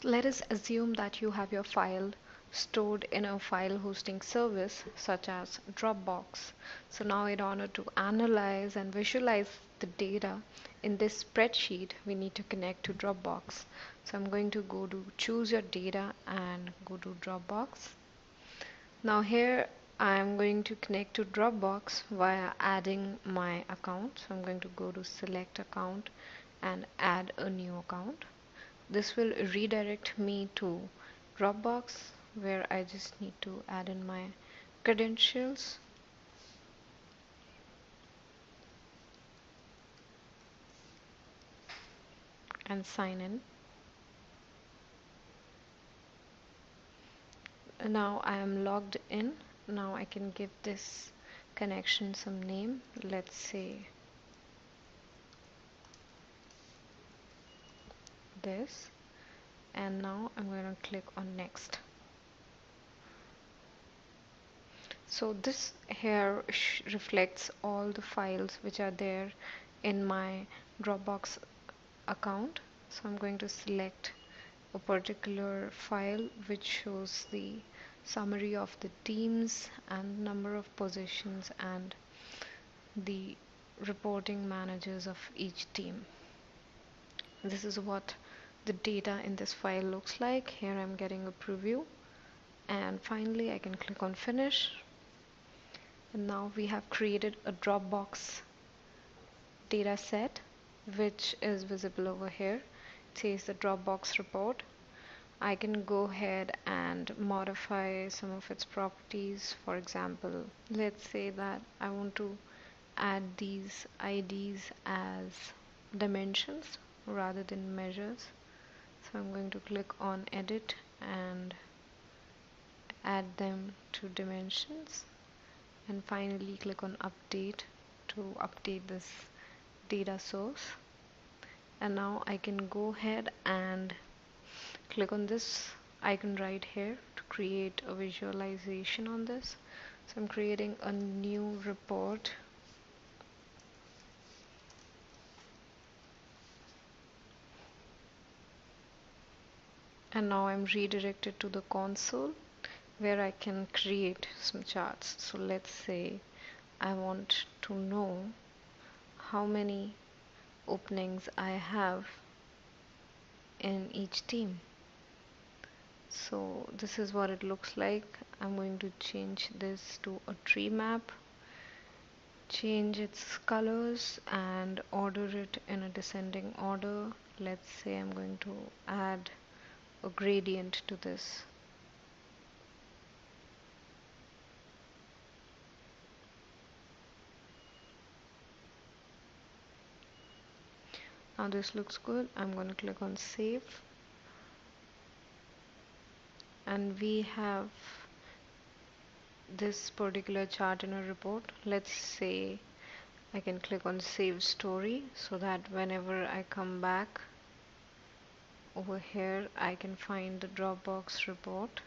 Let us assume that you have your file stored in a file hosting service such as Dropbox. So now in order to analyze and visualize the data in this spreadsheet, we need to connect to Dropbox. So I'm going to go to choose your data and go to Dropbox. Now here I'm going to connect to Dropbox via adding my account. So I'm going to go to select account and add a new account. This will redirect me to Dropbox where I just need to add in my credentials. And sign in. Now I am logged in. Now I can give this connection some name. Let's say this. And now I'm going to click on next. So this here reflects all the files which are there in my Dropbox account. So I'm going to select a particular file which shows the summary of the teams and number of positions and the reporting managers of each team. This is what the data in this file looks like. Here I'm getting a preview, and finally I can click on finish. And now we have created a Dropbox data set which is visible over here. It says the Dropbox report. I can go ahead and modify some of its properties. For example, let's say that I want to add these IDs as dimensions rather than measures. So I'm going to click on edit and add them to dimensions, and finally click on update to update this data source. And now I can go ahead and click on this icon right here to create a visualization on this. So I'm creating a new report. And now I'm redirected to the console where I can create some charts. So let's say I want to know how many openings I have in each team. So this is what it looks like. I'm going to change this to a tree map, change its colors and order it in a descending order. Let's say I'm going to add a gradient to this. Now this looks good. I'm going to click on save, and we have this particular chart in a report. Let's say I can click on save story so that whenever I come back over here I can find the Dropbox report.